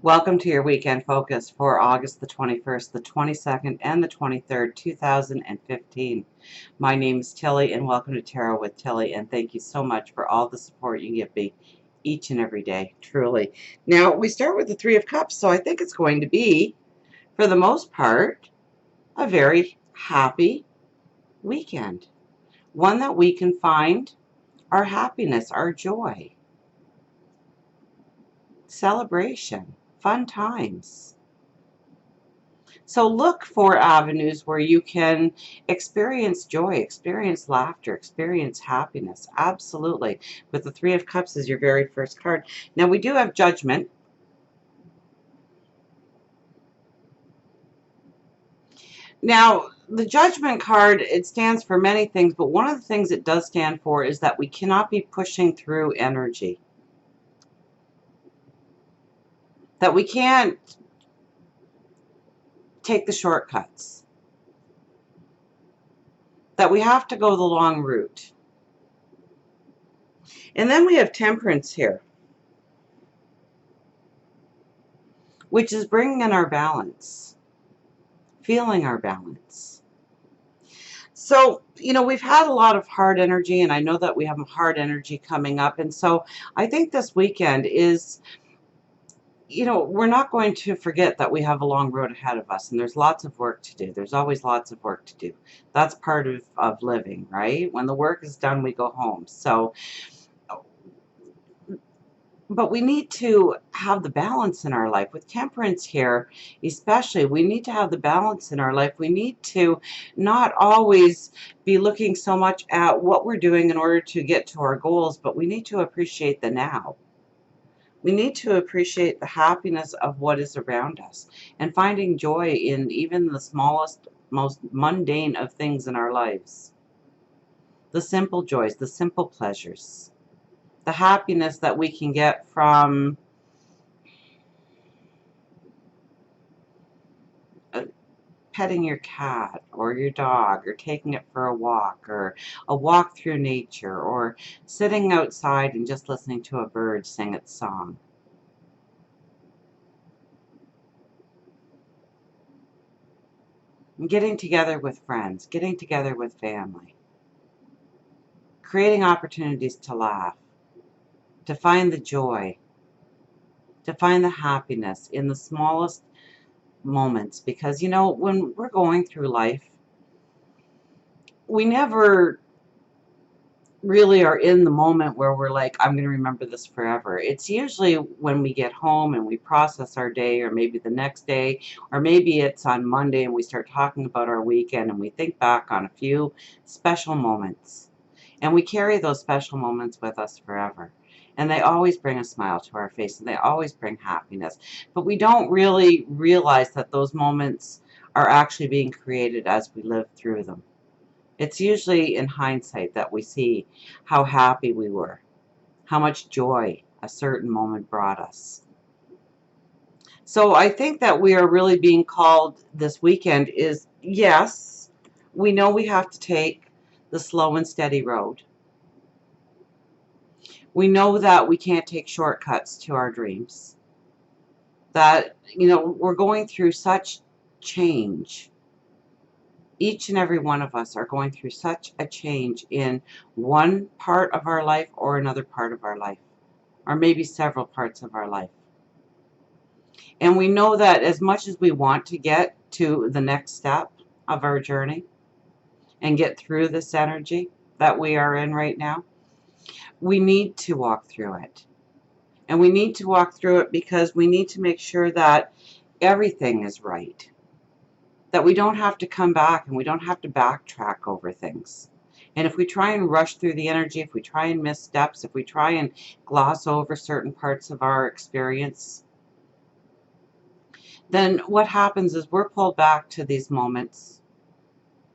Welcome to your weekend focus for August the 21st, the 22nd, and the 23rd, 2015. My name is Tilly, and welcome to Tarot with Tilly, and thank you so much for all the support you give me each and every day, truly. Now, we start with the Three of Cups, so I think it's going to be, for the most part, a very happy weekend. One that we can find our happiness, our joy, celebration, fun times. So look for avenues where you can experience joy, experience laughter, experience happiness. Absolutely. With the Three of Cups as your very first card. Now we do have Judgment. Now, the Judgment card, it stands for many things, but one of the things it does stand for is that we cannot be pushing through energy. That we can't take the shortcuts. That we have to go the long route. And then we have Temperance here, which is bringing in our balance, feeling our balance. So, we've had a lot of hard energy, and I know that we have hard energy coming up. And so I think this weekend is, we're not going to forget that we have a long road ahead of us, and there's lots of work to do. There's always lots of work to do. That's part of living, right? When the work is done, we go home. So, but we need to have the balance in our life. With Temperance here, especially, we need to have the balance in our life. We need to not always be looking so much at what we're doing in order to get to our goals, but we need to appreciate the now. We need to appreciate the happiness of what is around us and finding joy in even the smallest, most mundane of things in our lives. The simple joys, the simple pleasures, the happiness that we can get from petting your cat or your dog, or taking it for a walk, or a walk through nature, or sitting outside and just listening to a bird sing its song. And getting together with friends, getting together with family, creating opportunities to laugh, to find the joy, to find the happiness in the smallest moments. Because, when we're going through life, we never really are in the moment where we're like, I'm going to remember this forever. It's usually when we get home and we process our day, or maybe the next day, or maybe it's on Monday and we start talking about our weekend and we think back on a few special moments. And we carry those special moments with us forever. And they always bring a smile to our face, and they always bring happiness. But we don't really realize that those moments are actually being created as we live through them. It's usually in hindsight that we see how happy we were, how much joy a certain moment brought us. So I think that we are really being called this weekend is, yes, we know we have to take the slow and steady road. We know that we can't take shortcuts to our dreams. That, we're going through such change. Each and every one of us are going through such a change in one part of our life or another part of our life, or maybe several parts of our life. And we know that as much as we want to get to the next step of our journey and get through this energy that we are in right now, we need to walk through it. And we need to walk through it because we need to make sure that everything is right. That we don't have to come back and we don't have to backtrack over things. And if we try and rush through the energy, if we try and miss steps, if we try and gloss over certain parts of our experience, then what happens is we're pulled back to these moments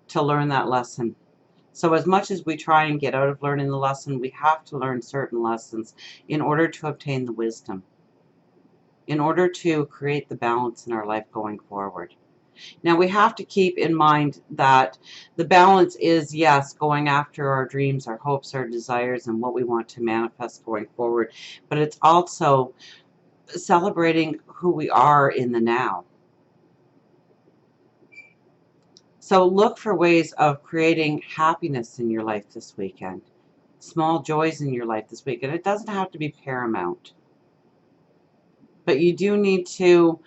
to learn that lesson. So as much as we try and get out of learning the lesson, we have to learn certain lessons in order to obtain the wisdom, in order to create the balance in our life going forward. Now, we have to keep in mind that the balance is, yes, going after our dreams, our hopes, our desires, and what we want to manifest going forward. But it's also celebrating who we are in the now. So look for ways of creating happiness in your life this weekend. Small joys in your life this weekend. It doesn't have to be paramount. But you do need to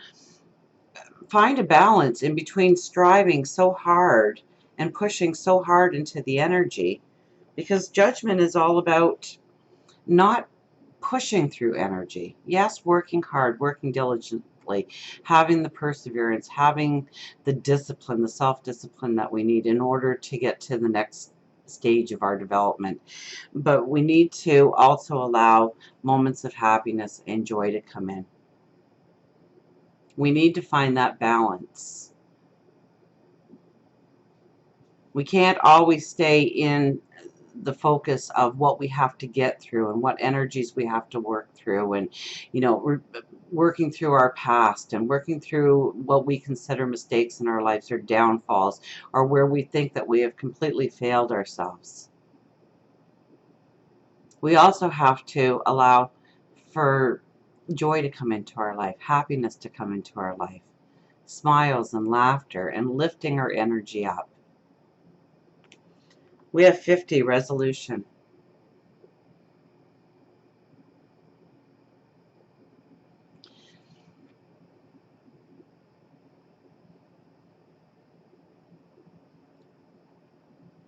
find a balance in between striving so hard and pushing so hard into the energy, because judgment is all about not pushing through energy. Yes, working hard, working diligently, having the perseverance, having the discipline, the self-discipline that we need in order to get to the next stage of our development. But we need to also allow moments of happiness and joy to come in. We need to find that balance. We can't always stay in the focus of what we have to get through and what energies we have to work through, and we're working through our past and working through what we consider mistakes in our lives or downfalls, or where we think that we have completely failed ourselves. We also have to allow for joy to come into our life, happiness to come into our life, smiles and laughter, and lifting our energy up. We have 50, resolution.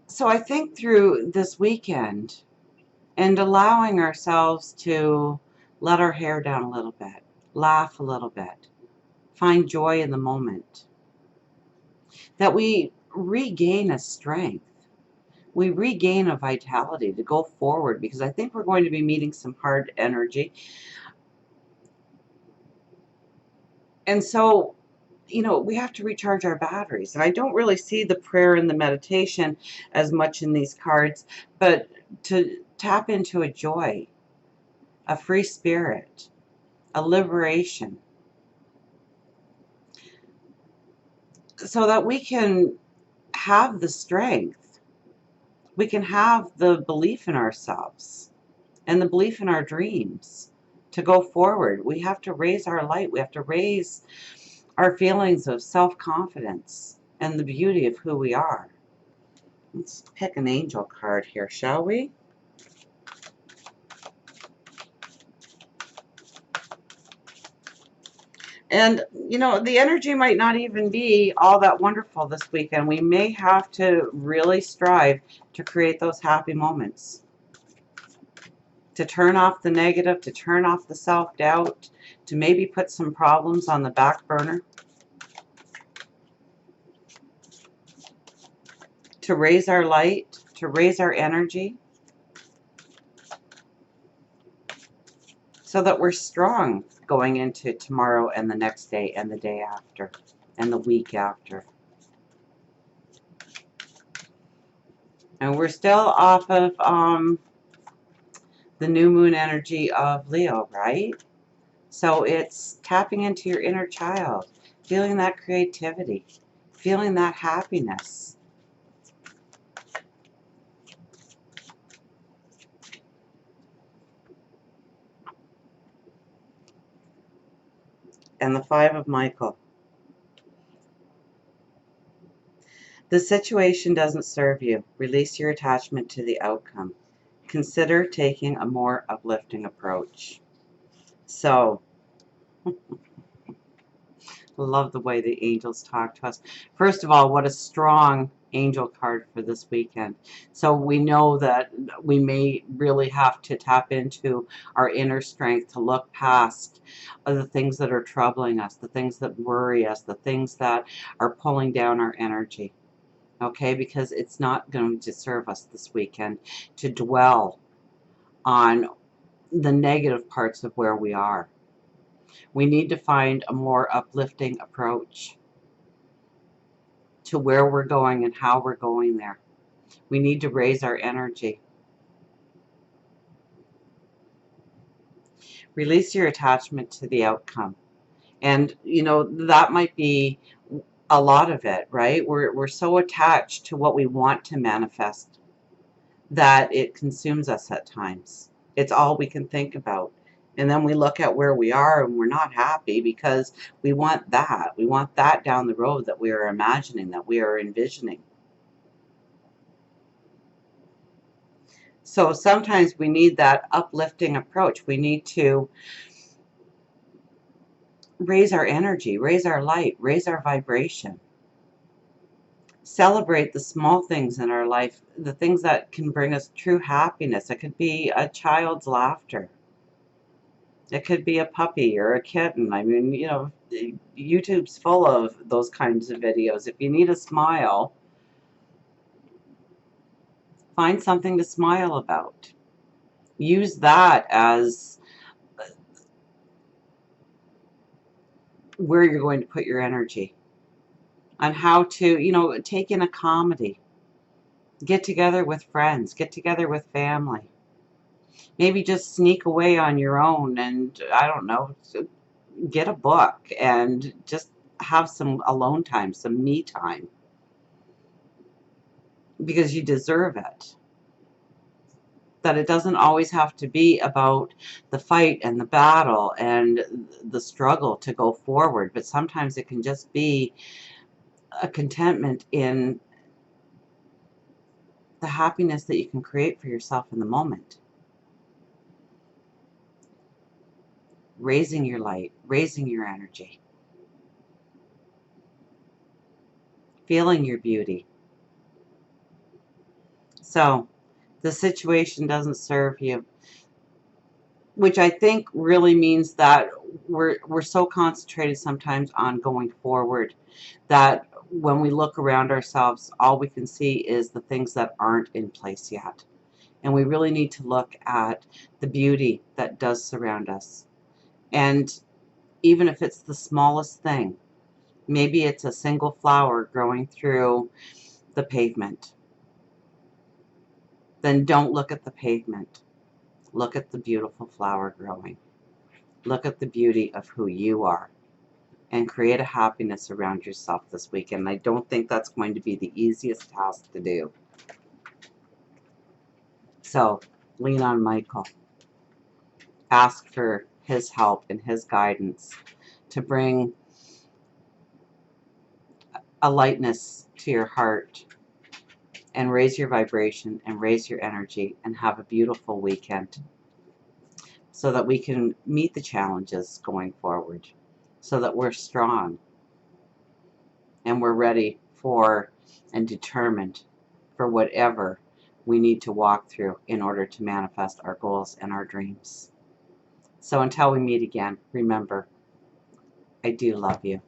So I think through this weekend and allowing ourselves to let our hair down a little bit, laugh a little bit, find joy in the moment, that we regain a strength, we regain a vitality to go forward, because I think we're going to be meeting some hard energy. And so, we have to recharge our batteries. And I don't really see the prayer and the meditation as much in these cards, but to tap into a joy, a free spirit, a liberation, so that we can have the strength, we can have the belief in ourselves and the belief in our dreams to go forward. We have to raise our light. We have to raise our feelings of self-confidence and the beauty of who we are. Let's pick an angel card here, shall we? And, the energy might not even be all that wonderful this weekend. We may have to really strive to create those happy moments, to turn off the negative, to turn off the self-doubt, to maybe put some problems on the back burner, to raise our light, to raise our energy, so that we're strong going into tomorrow and the next day and the day after and the week after. And we're still off of the new moon energy of Leo, right? So it's tapping into your inner child, feeling that creativity, feeling that happiness. And the Five of Michael. The situation doesn't serve you. Release your attachment to the outcome. Consider taking a more uplifting approach. So, love the way the angels talk to us. First of all, what a strong angel card for this weekend. So we know that we may really have to tap into our inner strength to look past the things that are troubling us, the things that worry us, the things that are pulling down our energy. Okay, because it's not going to serve us this weekend to dwell on the negative parts of where we are. We need to find a more uplifting approach to where we're going and how we're going there. We need to raise our energy. Release your attachment to the outcome. And, that might be a lot of it, right? We're so attached to what we want to manifest that it consumes us at times. It's all we can think about. And then we look at where we are and we're not happy because we want that. We want that down the road that we are imagining, that we are envisioning. So sometimes we need that uplifting approach. We need to raise our energy, raise our light, raise our vibration. Celebrate the small things in our life, the things that can bring us true happiness. It could be a child's laughter. It could be a puppy or a kitten. I mean, you know, YouTube's full of those kinds of videos. If you need a smile, find something to smile about. Use that as where you're going to put your energy. On how to, you know, take in a comedy. Get together with friends. Get together with family. Maybe just sneak away on your own and, I don't know, get a book and just have some alone time, some me time. Because you deserve it. That it doesn't always have to be about the fight and the battle and the struggle to go forward, but sometimes it can just be a contentment in the happiness that you can create for yourself in the moment. Raising your light, raising your energy, feeling your beauty. So, the situation doesn't serve you, which I think really means that we're so concentrated sometimes on going forward that when we look around ourselves, all we can see is the things that aren't in place yet. And we really need to look at the beauty that does surround us. And even if it's the smallest thing, maybe it's a single flower growing through the pavement, then don't look at the pavement. Look at the beautiful flower growing. Look at the beauty of who you are and create a happiness around yourself this weekend. I don't think that's going to be the easiest task to do. So lean on Michael. Ask for his help and his guidance to bring a lightness to your heart and raise your vibration and raise your energy and have a beautiful weekend so that we can meet the challenges going forward, so that we're strong and we're ready for and determined for whatever we need to walk through in order to manifest our goals and our dreams. So until we meet again, remember, I do love you.